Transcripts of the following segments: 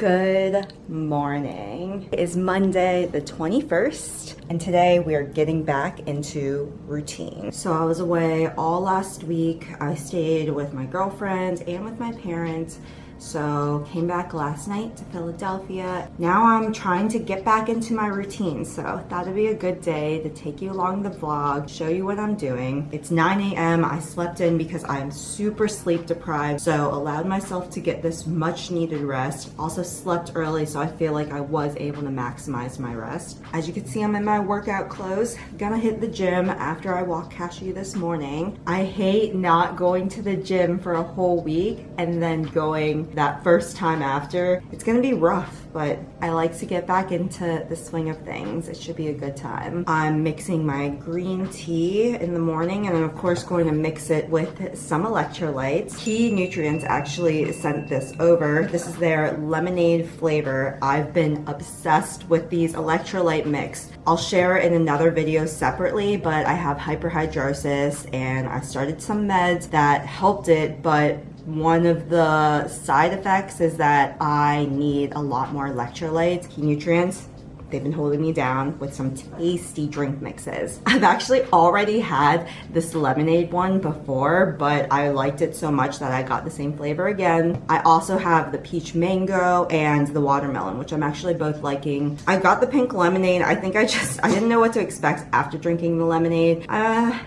Good morning. It is Monday the 21st, and today we are getting back into routine. So I was away all last week. I stayed with my girlfriend and with my parents. So came back last night to Philadelphia. Now I'm trying to get back into my routine. So thought it'd be a good day to take you along the vlog, show you what I'm doing. It's 9 a.m. I slept in because I'm super sleep deprived. So allowed myself to get this much needed rest. Also slept early, so I feel like I was able to maximize my rest. As you can see, I'm in my workout clothes. Gonna hit the gym after I walk Cashew this morning. I hate not going to the gym for a whole week and then going that first time after. It's gonna be rough, but I like to get back into the swing of things. It should be a good time. I'm mixing my green tea in the morning, and I'm of course going to mix it with some electrolytes. Key Nutrients actually sent this over. This is their lemonade flavor. I've been obsessed with these electrolyte mix. I'll share it in another video separately, but I have hyperhidrosis and I started some meds that helped it, but one of the side effects is that I need a lot more electrolytes. Key Nutrients, they've been holding me down with some tasty drink mixes. I've actually already had this lemonade one before, but I liked it so much that I got the same flavor again. I also have the peach mango and the watermelon, which I'm actually both liking. I got the pink lemonade. I think I didn't know what to expect after drinking the lemonade.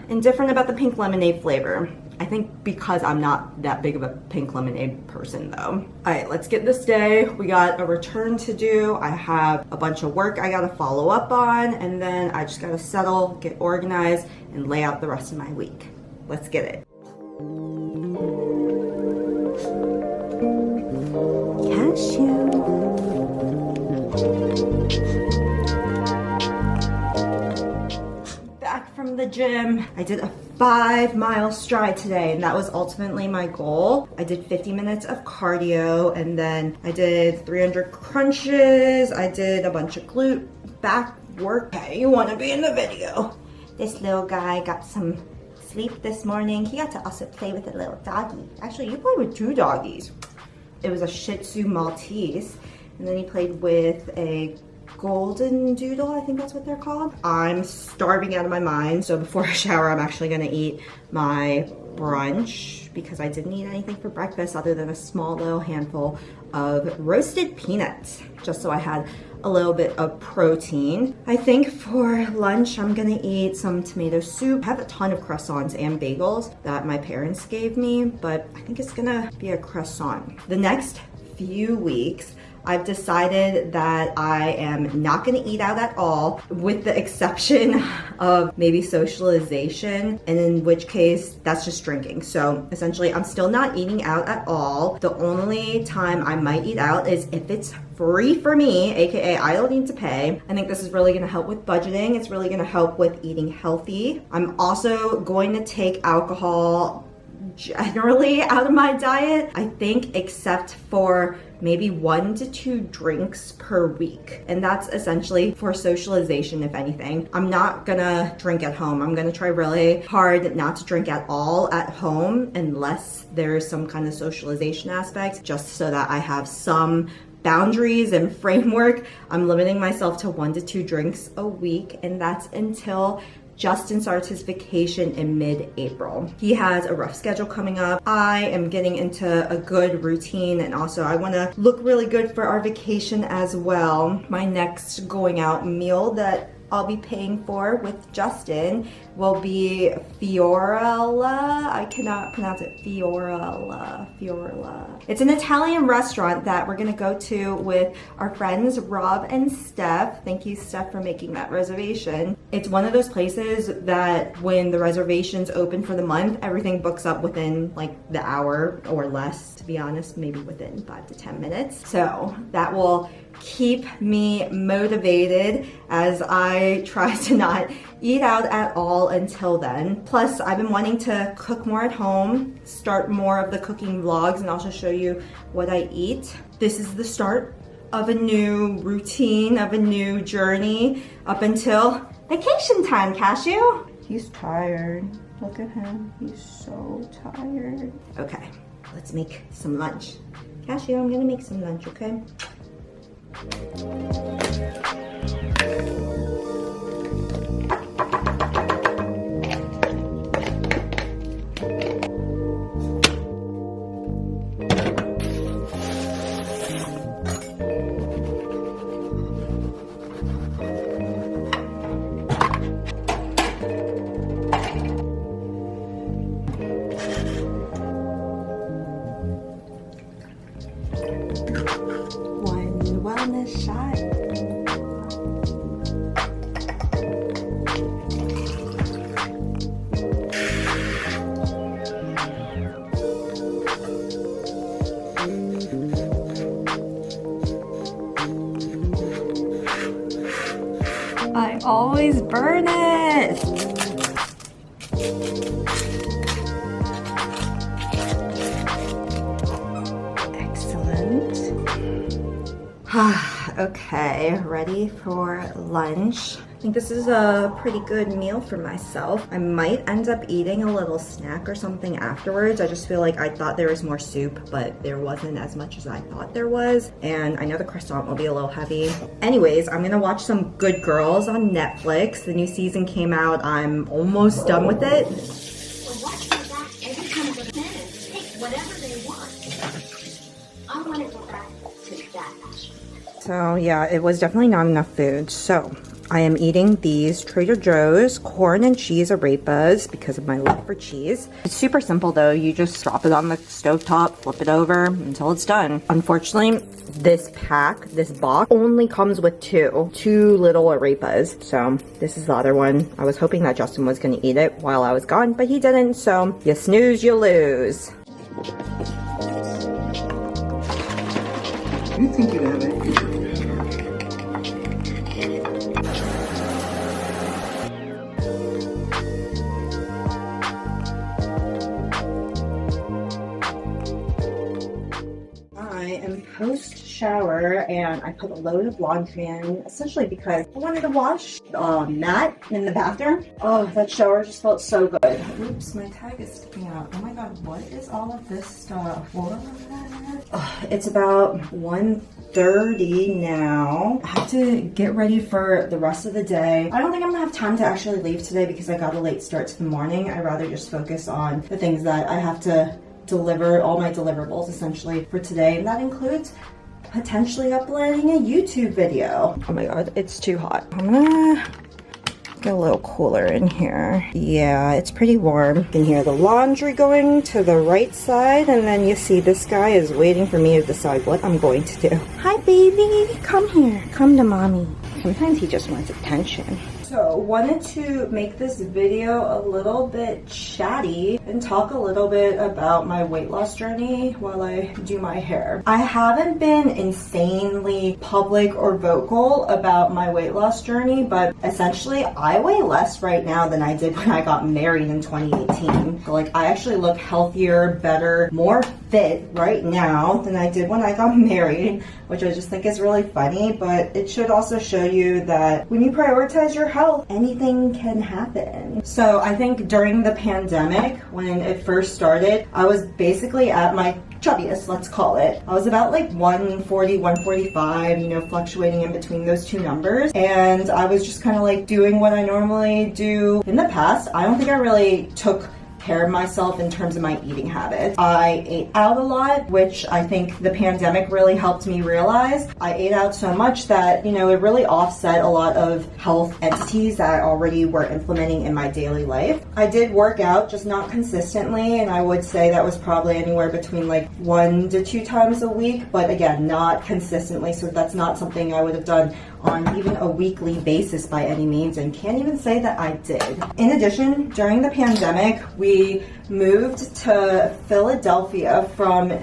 Indifferent about the pink lemonade flavor. I think because I'm not that big of a pink lemonade person though. All right, let's get this day. We got a return to do. I have a bunch of work I gotta follow up on, and then I just gotta settle, get organized, and lay out the rest of my week. Let's get it. Cashew. Back from the gym. I did a 5-mile stride today, and that was ultimately my goal. I did 50 minutes of cardio, and then I did 300 crunches. I did a bunch of glute back work. Okay, you want to be in the video. This little guy got some sleep this morning. He got to also play with a little doggy. Actually, you played with 2 doggies. It was a Shih Tzu Maltese, and then he played with a golden doodle, I think that's what they're called. I'm starving out of my mind, so before I shower, I'm actually gonna eat my brunch because I didn't eat anything for breakfast other than a small little handful of roasted peanuts, just so I had a little bit of protein. I think for lunch, I'm gonna eat some tomato soup. I have a ton of croissants and bagels that my parents gave me, but I think it's gonna be a croissant. The next few weeks, I've decided that I am not gonna eat out at all, with the exception of maybe socialization, and in which case that's just drinking. So essentially I'm still not eating out at all. The only time I might eat out is if it's free for me, aka I don't need to pay. I think this is really gonna help with budgeting. It's really gonna help with eating healthy. I'm also going to take alcohol generally out of my diet, I think, except for maybe 1 to 2 drinks per week. And that's essentially for socialization, if anything. I'm not gonna drink at home. I'm gonna try really hard not to drink at all at home unless there's some kind of socialization aspect, just so that I have some boundaries and framework. I'm limiting myself to 1 to 2 drinks a week, and that's until Justin starts his vacation in mid-April. He has a rough schedule coming up. I am getting into a good routine, and also I want to look really good for our vacation as well. My next going out meal that I'll be paying for with Justin will be Fiorella. I cannot pronounce it. Fiorella. It's an Italian restaurant that we're gonna go to with our friends Rob and Steph. Thank you, Steph, for making that reservation. It's one of those places that when the reservations open for the month, everything books up within like the hour or less, to be honest, maybe within 5 to 10 minutes. So that will keep me motivated as I try to not eat out at all until then. Plus, I've been wanting to cook more at home, start more of the cooking vlogs, and also show you what I eat. This is the start of a new routine, of a new journey up until vacation time, Cashew. He's tired. Look at him. He's so tired. Okay, let's make some lunch. Cashew, I'm gonna make some lunch, okay? One wellness shot. I always burn it. Okay, ready for lunch. I think this is a pretty good meal for myself. I might end up eating a little snack or something afterwards. I just feel like I thought there was more soup, but there wasn't as much as I thought there was. And I know the croissant will be a little heavy. Anyways, I'm gonna watch some Good Girls on Netflix. The new season came out. I'm almost done with it. Well, watch my back every time I go to bed. Take whatever they want. I want to go back to that fashion. So yeah, it was definitely not enough food. So I am eating these Trader Joe's corn and cheese arepas because of my love for cheese. It's super simple though. You just drop it on the stovetop, flip it over until it's done. Unfortunately, this pack, this box, only comes with two little arepas. So this is the other one. I was hoping that Justin was gonna eat it while I was gone, but he didn't. So you snooze, you lose. You think you'd have it? I am post shower and I put a load of laundry in essentially because I wanted to wash mat in the bathroom. Oh, that shower just felt so good. Oops, my tag is sticking out. Oh my god, what is all of this stuff? What? It's about 1:30 now. I have to get ready for the rest of the day. I don't think I'm gonna have time to actually leave today because I got a late start to the morning. I'd rather just focus on the things that I have to deliver, all my deliverables essentially for today, and that includes potentially uploading a YouTube video. Oh my god, it's too hot. I'm gonna get a little cooler in here. Yeah, it's pretty warm. You can hear the laundry going to the right side, and then you see this guy is waiting for me to decide what I'm going to do. Hi baby, come here, come to mommy. Sometimes he just wants attention. So wanted to make this video a little bit chatty and talk a little bit about my weight loss journey while I do my hair. I haven't been insanely public or vocal about my weight loss journey, but essentially I weigh less right now than I did when I got married in 2018. So like I actually look healthier, better, more fit right now than I did when I got married, which I just think is really funny, but it should also show you that when you prioritize your health, anything can happen. So I think during the pandemic, when it first started, I was basically at my chubbiest, let's call it. I was about like 140, 145, you know, fluctuating in between those two numbers. And I was just kind of like doing what I normally do in the past. I don't think I really took care of myself in terms of my eating habits. I ate out a lot, which I think the pandemic really helped me realize. I ate out so much that, you know, it really offset a lot of health entities that I already were implementing in my daily life. I did work out, just not consistently, and I would say that was probably anywhere between like 1 to 2 times a week, but again, not consistently, so that's not something I would have done on even a weekly basis by any means, and can't even say that I did. In addition, during the pandemic, we moved to Philadelphia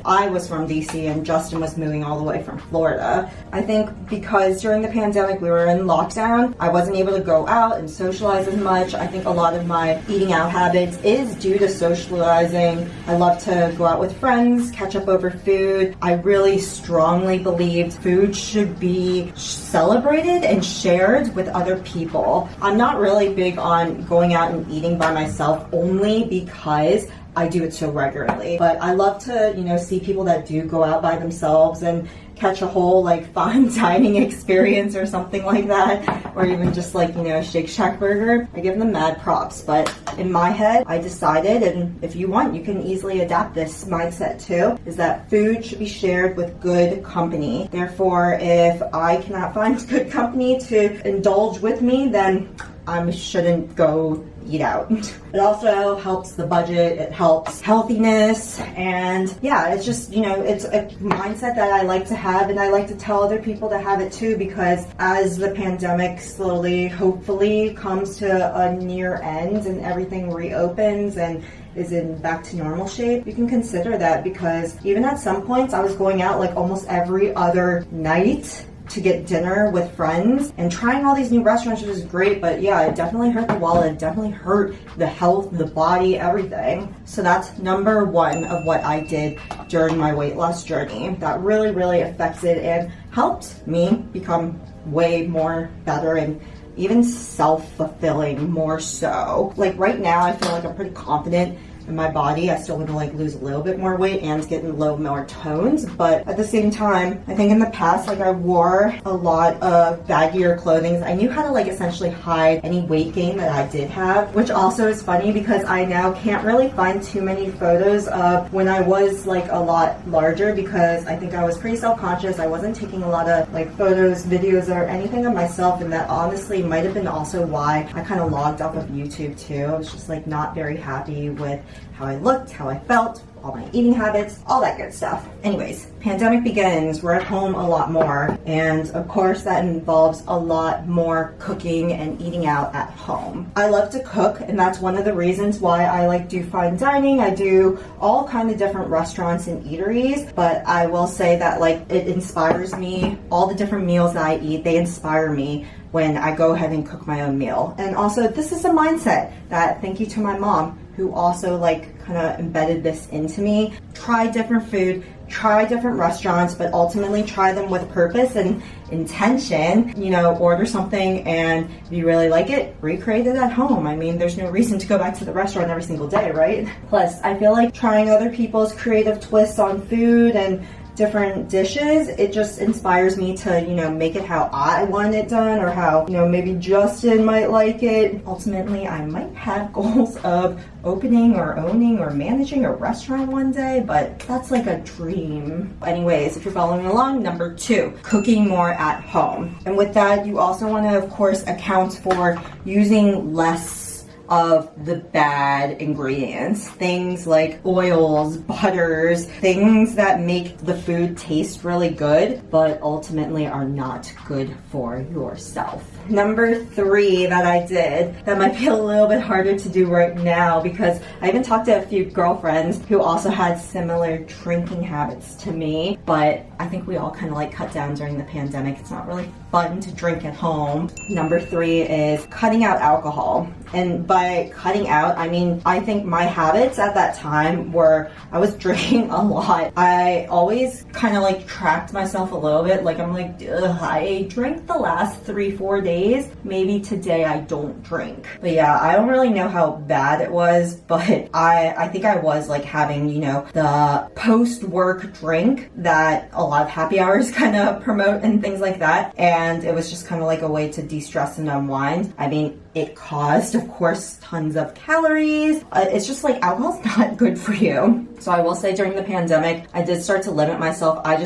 I was from DC and Justin was moving all the way from Florida. I think because during the pandemic we were in lockdown, I wasn't able to go out and socialize as much. I think a lot of my eating out habits is due to socializing. I love to go out with friends, catch up over food. I really strongly believed food should be celebrated and shared with other people. I'm not really big on going out and eating by myself only because I do it so regularly. But I love to, you know, see people that do go out by themselves and catch a whole like fine dining experience or something like that, or even just like, you know, a Shake Shack burger, I give them mad props. But in my head, I decided, and if you want, you can easily adapt this mindset too, is that food should be shared with good company. Therefore, if I cannot find good company to indulge with me, then I shouldn't go eat out. It also helps the budget, it helps healthiness, and yeah, it's just, you know, it's a mindset that I like to have, and I like to tell other people to have it too, because as the pandemic slowly, hopefully, comes to a near end and everything reopens and is in back to normal shape, you can consider that, because even at some points I was going out like almost every other night to get dinner with friends, and trying all these new restaurants was great, but yeah, it definitely hurt the wallet, it definitely hurt the health, the body, everything. So that's number one of what I did during my weight loss journey that really, really affected and helped me become way more better and even self-fulfilling more so. Like right now, I feel like I'm pretty confident in my body. I still want to like lose a little bit more weight and get in low more tones, but at the same time, I think in the past, like I wore a lot of baggier clothing. I knew how to like essentially hide any weight gain that I did have, which also is funny because I now can't really find too many photos of when I was like a lot larger, because I think I was pretty self-conscious. I wasn't taking a lot of like photos, videos, or anything of myself, and that honestly might have been also why I kind of logged off of YouTube too. I was just like not very happy with how I looked, how I felt, all my eating habits, all that good stuff. Anyways, pandemic begins, we're at home a lot more, and of course that involves a lot more cooking and eating out at home. I love to cook, and that's one of the reasons why I like do fine dining. I do all kind of different restaurants and eateries, but I will say that like it inspires me. All the different meals that I eat, they inspire me when I go ahead and cook my own meal. And also, this is a mindset that, thank you to my mom, who also like kind of embedded this into me. Try different food, try different restaurants, but ultimately try them with purpose and intention. You know, order something, and if you really like it, recreate it at home. I mean, there's no reason to go back to the restaurant every single day, right? Plus, I feel like trying other people's creative twists on food and different dishes, it just inspires me to, you know, make it how I want it done, or how, you know, maybe Justin might like it. Ultimately, I might have goals of opening or owning or managing a restaurant one day, but that's like a dream. Anyways, if you're following along, number 2, cooking more at home. And with that, you also want to, of course, account for using less of the bad ingredients, things like oils, butters, things that make the food taste really good, but ultimately are not good for yourself. Number 3 that I did, that might be a little bit harder to do right now, because I even talked to a few girlfriends who also had similar drinking habits to me, but I think we all kind of like cut down during the pandemic. It's not really fun to drink at home. Number 3 is cutting out alcohol. And by cutting out, I mean, I think my habits at that time were, I was drinking a lot. I always kind of like tracked myself a little bit. Like I'm like, I drank the last 3-4 days. Maybe today I don't drink. But yeah, I don't really know how bad it was, but I think I was like having, you know, the post-work drink that a lot of happy hours kind of promote and things like that. And it was just kind of like a way to de-stress and unwind. I mean, it caused, of course, tons of calories. It's just like alcohol's not good for you. So I will say during the pandemic, I did start to limit myself. I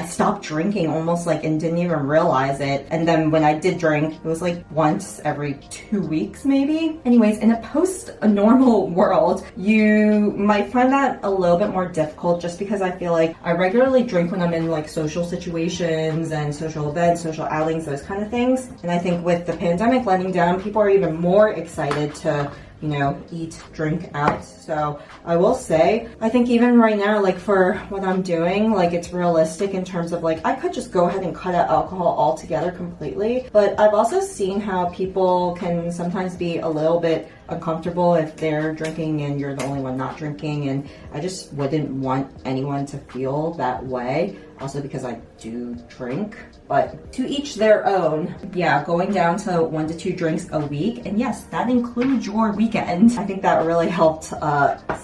stopped drinking almost like and didn't even realize it. And then when I did drink, it was like once every 2 weeks maybe. Anyways, in a normal world, you might find that a little bit more difficult, just because I feel like I regularly drink when I'm in like social situations and social events, social outings, those kind of things. And I think with the pandemic letting down, people are even more excited to, you know, eat, drink out. So I will say, I think even right now, like for what I'm doing, like it's realistic in terms of like, I could just go ahead and cut out alcohol altogether completely. But I've also seen how people can sometimes be a little bit uncomfortable if they're drinking and you're the only one not drinking, and I just wouldn't want anyone to feel that way. also because I do drink, but to each their own. Yeah, going down to 1 to 2 drinks a week, and yes, that includes your weekend. I think that really helped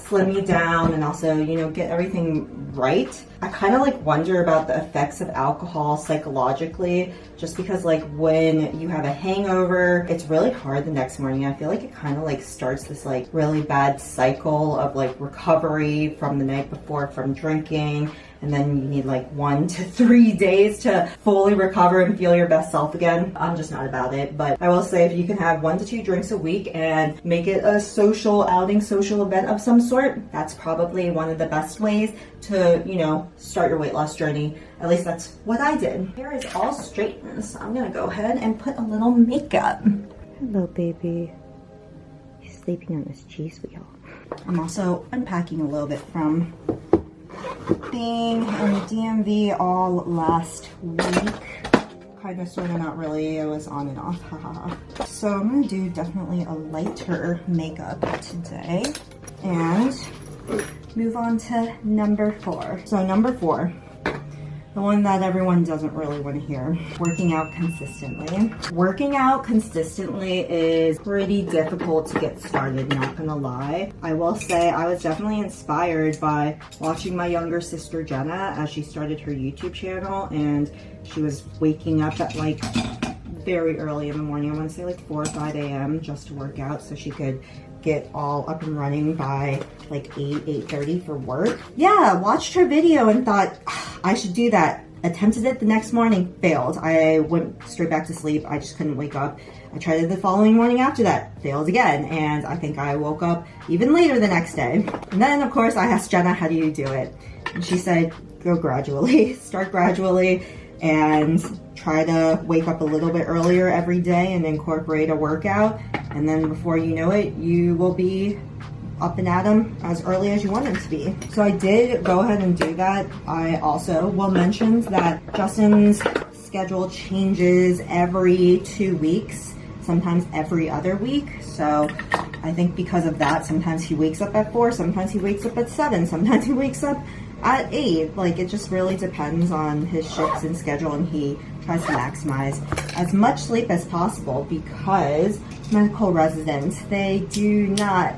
slim me down and also, you know, get everything right. I kind of like wonder about the effects of alcohol psychologically, just because like when you have a hangover, it's really hard the next morning. I feel like it kind of like starts this like really bad cycle of like recovery from the night before from drinking, and then you need like 1 to 3 days to fully recover and feel your best self again. I'm just not about it, but I will say if you can have 1 to 2 drinks a week and make it a social outing, social event of some sort, that's probably one of the best ways to, you know, start your weight loss journey. At least that's what I did. Hair is all straightened, so I'm gonna go ahead and put a little makeup. Hello, baby. He's sleeping on this cheese wheel. I'm also unpacking a little bit from being in the DMV all last week. Kind of, sort of, not really. It was on and off. Haha. So I'm gonna do definitely a lighter makeup today and move on to number 4. So number 4, the one that everyone doesn't really want to hear, working out consistently. Working out consistently is pretty difficult to get started, not gonna lie. I will say I was definitely inspired by watching my younger sister Jenna as she started her YouTube channel, and she was waking up at like very early in the morning. I want to say like 4 or 5 a.m. just to work out so she could get all up and running by like 8:30 for work. Yeah, watched her video and thought I should do that. Attempted it the next morning, failed. I went straight back to sleep. I just couldn't wake up. I tried it the following morning after that, failed again, and I think I woke up even later the next day. And then of course I asked Jenna, how do you do it? And she said, go gradually, start gradually, and try to wake up a little bit earlier every day and incorporate a workout, and then before you know it, you will be up and at them as early as you want them to be. So I did go ahead and do that. I also will mention that Justin's schedule changes every 2 weeks, sometimes every other week. So I think because of that, sometimes he wakes up at 4, sometimes he wakes up at 7, sometimes he wakes up at 8. Like, it just really depends on his shifts and schedule, and he tries to maximize as much sleep as possible because medical residents, they do not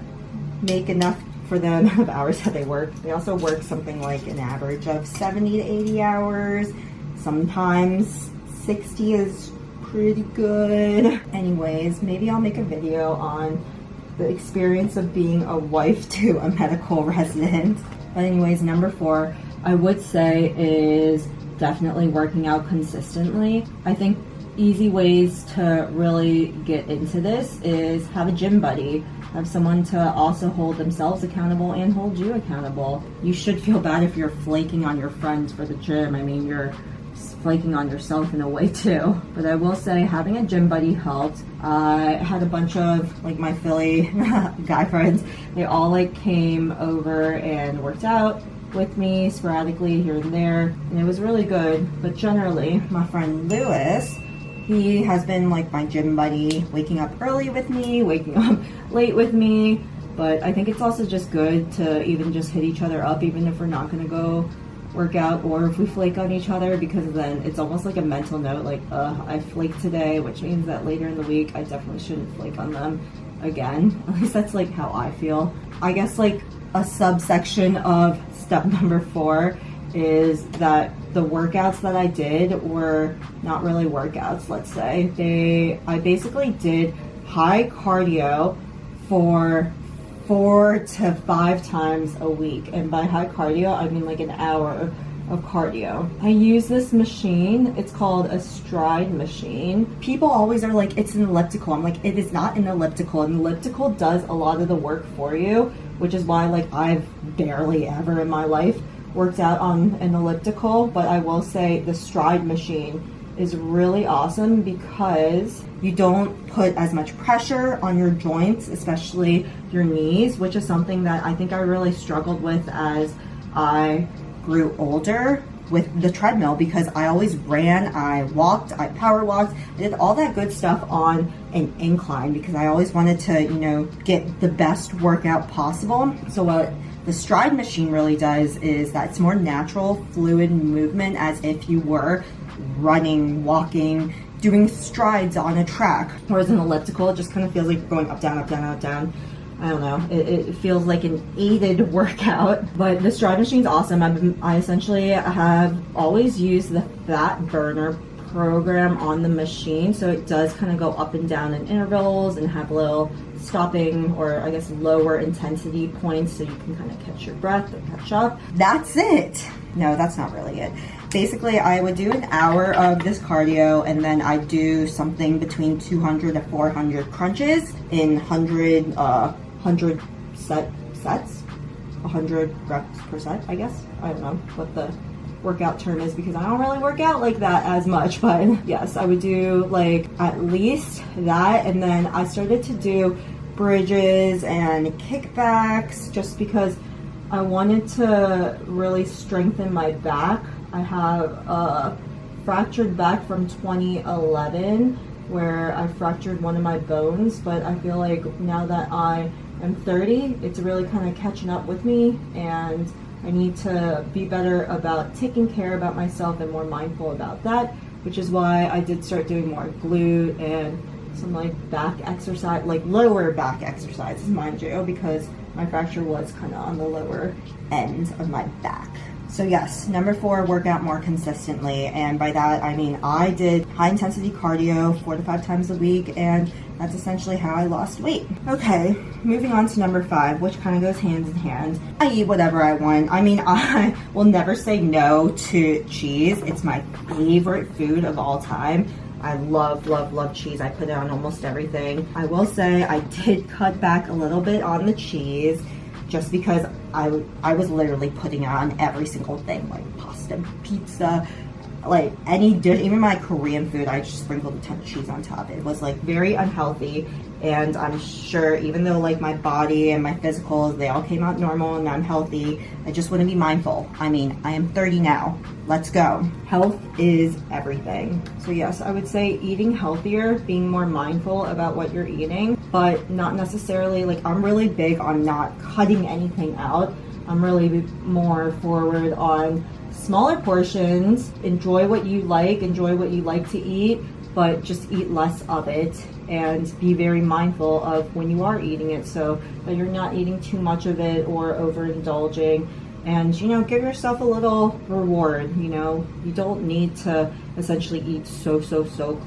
make enough for the amount of hours that they work. They also work something like an average of 70 to 80 hours. Sometimes 60 is pretty good. Anyways, maybe I'll make a video on the experience of being a wife to a medical resident. But anyways, number 4, I would say is definitely working out consistently. I think easy ways to really get into this is have a gym buddy. Have someone to also hold themselves accountable and hold you accountable. You should feel bad if you're flaking on your friends for the gym. I mean, you're flaking on yourself in a way too. But I will say having a gym buddy helped. I had a bunch of like my Philly guy friends. They all like came over and worked out with me sporadically here and there, and it was really good. But generally, my friend Lewis, he has been like my gym buddy, waking up early with me, waking up late with me. But I think it's also just good to even just hit each other up, even if we're not gonna go work out or if we flake on each other, because then it's almost like a mental note, like, I flaked today, which means that later in the week, I definitely shouldn't flake on them again. At least that's like how I feel. I guess like a subsection of step number 4 is that the workouts that I did were not really workouts, let's say. I basically did high cardio for 4 to 5 times a week. And by high cardio, I mean like an hour of cardio. I use this machine. It's called a stride machine. People always are like, it's an elliptical. I'm like, it is not an elliptical. An elliptical does a lot of the work for you, which is why like I've barely ever in my life worked out on an elliptical. But I will say the stride machine is really awesome because you don't put as much pressure on your joints, especially your knees, which is something that I think I really struggled with as I grew older with the treadmill, because I always ran, I walked, I power walked, I did all that good stuff on an incline because I always wanted to, you know, get the best workout possible. So what the stride machine really does is that it's more natural, fluid movement, as if you were running, walking, doing strides on a track. Whereas an elliptical, it just kind of feels like you're going up, down, up, down, up, down. I don't know. It feels like an aided workout, but the stride machine's awesome. I essentially have always used the fat burner program on the machine, so it does kind of go up and down in intervals and have little stopping, or I guess lower intensity points, so you can kind of catch your breath and catch up. That's it. No, that's not really it. Basically, I would do an hour of this cardio, and then I do something between 200 to 400 crunches in 100 sets, 100 reps per set, I guess. I don't know what the workout term is, because I don't really work out like that as much, but yes, I would do like at least that. And then I started to do bridges and kickbacks just because I wanted to really strengthen my back. I have a fractured back from 2011 where I fractured one of my bones, but I feel like now that I am 30, it's really kind of catching up with me, and I need to be better about taking care about myself and more mindful about that, which is why I did start doing more glute and some like back exercise, like lower back exercises, mind you, because my fracture was kind of on the lower end of my back. So yes, number 4, work out more consistently. And by that, I mean, I did high intensity cardio 4 to 5 times a week, and that's essentially how I lost weight. Okay, moving on to number 5, which kind of goes hand in hand. I eat whatever I want. I mean, I will never say no to cheese. It's my favorite food of all time. I love, love, love cheese. I put it on almost everything. I will say I did cut back a little bit on the cheese, just because I was literally putting it on every single thing, like pasta, pizza, like any dish, even my Korean food, I just sprinkled a ton of cheese on top. It was like very unhealthy, and I'm sure even though like my body and my physicals, they all came out normal and I'm healthy, I just want to be mindful. I mean, I am 30 now. Let's go. Health is everything. So yes, I would say eating healthier, being more mindful about what you're eating, but not necessarily, like, I'm really big on not cutting anything out. I'm really more forward on smaller portions. Enjoy what you like to eat, but just eat less of it, and be very mindful of when you are eating it, so that you're not eating too much of it or overindulging. And, you know, give yourself a little reward. You know, you don't need to essentially eat so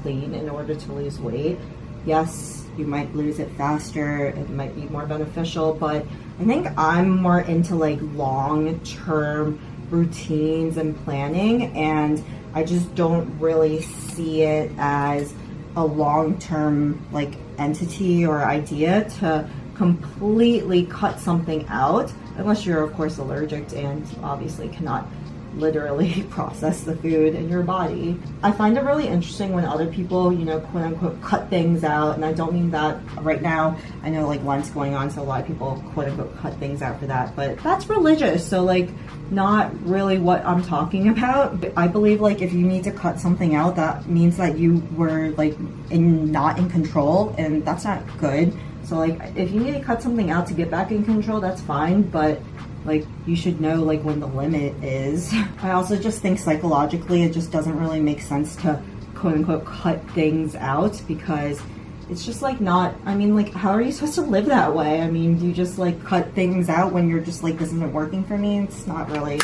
clean in order to lose weight. Yes, you might lose it faster, it might be more beneficial, but I think I'm more into like long-term routines and planning, and I just don't really see it as a long-term like entity or idea to completely cut something out, unless you're of course allergic and obviously cannot literally process the food in your body. I find it really interesting when other people, you know, quote unquote cut things out, and I don't mean that right now. I know like Lent's going on, so a lot of people quote unquote cut things out for that, but that's religious, so like not really what I'm talking about. I believe like if you need to cut something out, that means that you were like not in control, and that's not good. So like if you need to cut something out to get back in control, that's fine, but like you should know like when the limit is. I also just think psychologically it just doesn't really make sense to quote unquote cut things out, because it's just like not, I mean, like how are you supposed to live that way? I mean, do you just like cut things out when you're just like, this isn't working for me? It's not really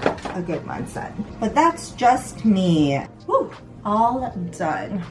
a good mindset. But that's just me. Woo! All done.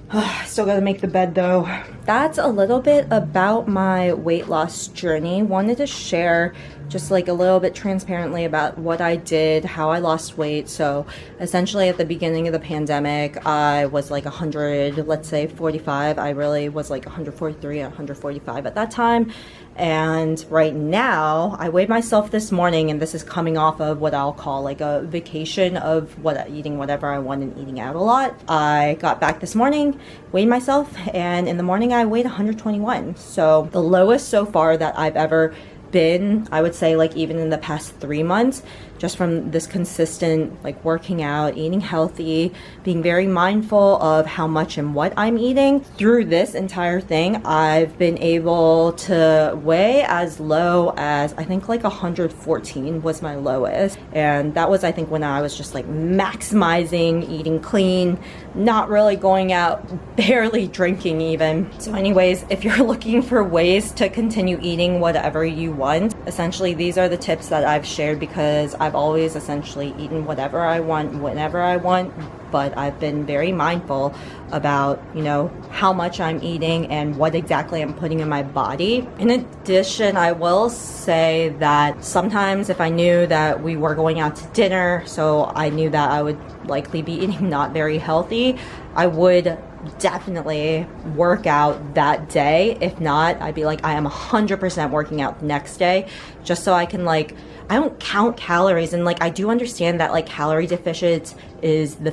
Still gotta make the bed though. That's a little bit about my weight loss journey. Wanted to share just like a little bit transparently about what I did, how I lost weight. So essentially at the beginning of the pandemic, I was like 100, let's say 45. I really was like 143, 145 at that time. And right now, I weighed myself this morning, and this is coming off of what I'll call like a vacation of eating whatever I want and eating out a lot. I got back this morning, weighed myself, and in the morning I weighed 121. So the lowest so far that I've ever been, I would say, like even in the past 3 months, just from this consistent like working out, eating healthy, being very mindful of how much and what I'm eating. Through this entire thing, I've been able to weigh as low as I think like 114 was my lowest. And that was, I think, when I was just like maximizing eating clean, not really going out, barely drinking even. So anyways, if you're looking for ways to continue eating whatever you want, essentially these are the tips that I've shared, because I've always essentially eaten whatever I want, whenever I want, but I've been very mindful about, you know, how much I'm eating and what exactly I'm putting in my body. In addition, I will say that sometimes if I knew that we were going out to dinner, so I knew that I would likely be eating not very healthy, I would definitely work out that day. If not, I'd be like, I am 100% working out the next day, just so I can like, I don't count calories. And like, I do understand that like calorie deficit is the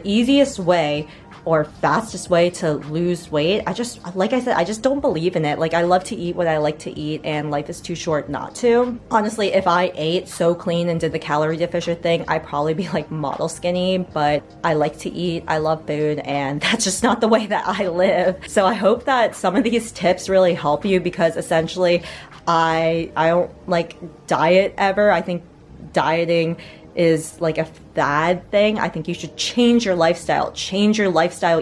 easiest way or fastest way to lose weight. I just, like I said, I just don't believe in it. Like, I love to eat what I like to eat, and life is too short not to. Honestly, if I ate so clean and did the calorie deficit thing, I'd probably be like model skinny, but I like to eat, I love food, and that's just not the way that I live. So I hope that some of these tips really help you, because essentially I don't like diet ever. I think dieting is like a fad thing. I think you should change your lifestyle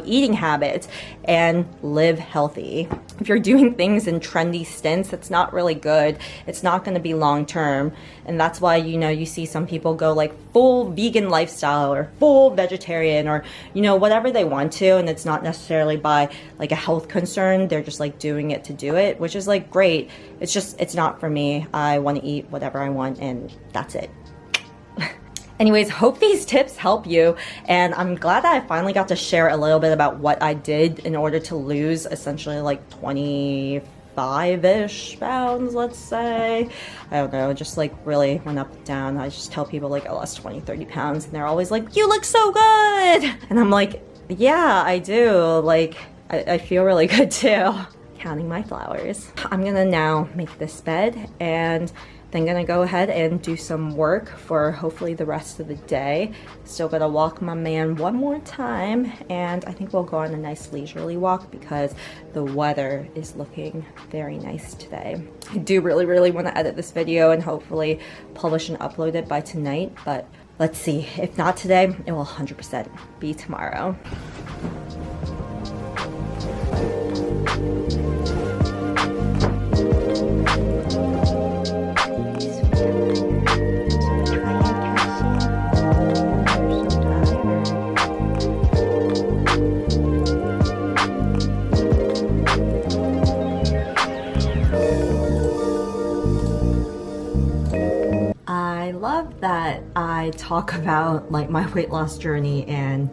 eating habits, and live healthy. If you're doing things in trendy stints, it's not really good. It's not going to be long term. And that's why, you know, you see some people go like full vegan lifestyle or full vegetarian, or, you know, whatever they want to. And it's not necessarily by like a health concern. They're just like doing it to do it, which is like great. It's just, it's not for me. I want to eat whatever I want, and that's it. Anyways, hope these tips help you, and I'm glad that I finally got to share a little bit about what I did in order to lose essentially like 25-ish pounds, let's say. I don't know, just like really went up and down. I just tell people like I lost 20-30 pounds, and they're always like, you look so good! And I'm like, yeah, I do. Like, I feel really good too. Counting my flowers. I'm gonna now make this bed, and then gonna go ahead and do some work for hopefully the rest of the day. Still gonna walk my man one more time, and I think we'll go on a nice leisurely walk because the weather is looking very nice today. I do really want to edit this video and hopefully publish and upload it by tonight, but let's see. If not today, it will 100% be tomorrow. I love that I talk about like my weight loss journey, and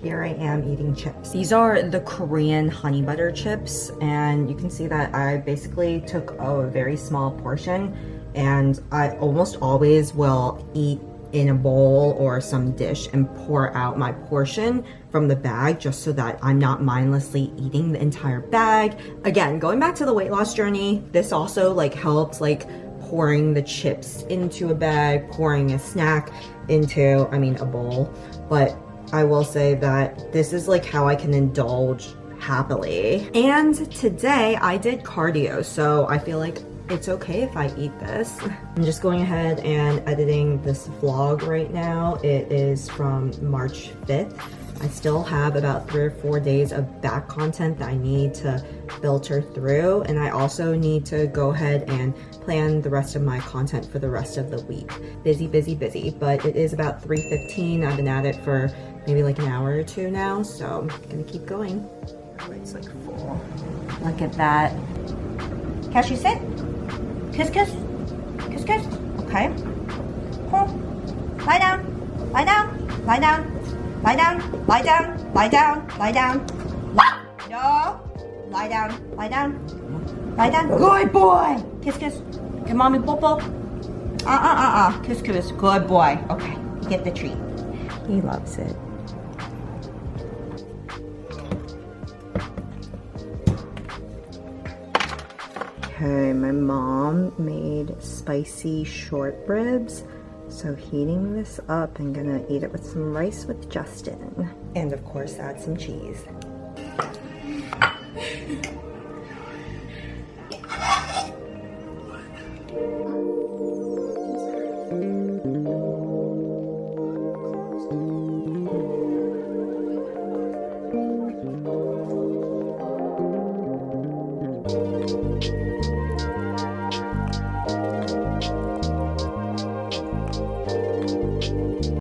here I am eating chips. These are the Korean honey butter chips, and you can see that I basically took a very small portion, and I almost always will eat in a bowl or some dish and pour out my portion from the bag, just so that I'm not mindlessly eating the entire bag. Again, going back to the weight loss journey, this also like helps like pouring the chips into a bag, pouring a snack into, a bowl. But I will say that this is like how I can indulge happily. And today I did cardio, so I feel like it's okay if I eat this. I'm just going ahead and editing this vlog right now. It is from March 5th. I still have about 3 or 4 days of back content that I need to filter through, and I also need to go ahead and plan the rest of my content for the rest of the week. Busy, but it is about 3:15. I've been at it for maybe like an hour or two now, so I'm gonna keep going. It's like full. Look at that. Cashew, sit. Kiss, kiss. Kiss, kiss. Okay. Cool. Lie down. Lie down. Lie down. Lie down. Lie down. Lie down. Lie down. No. Lie down. Lie down. Lie down. Good boy. Kiss, kiss. Give mommy popo. Kiss, kiss. Good boy. Okay. You get the treat. He loves it. Okay, my mom made spicy short ribs. So heating this up and gonna eat it with some rice with Justin. And of course add some cheese.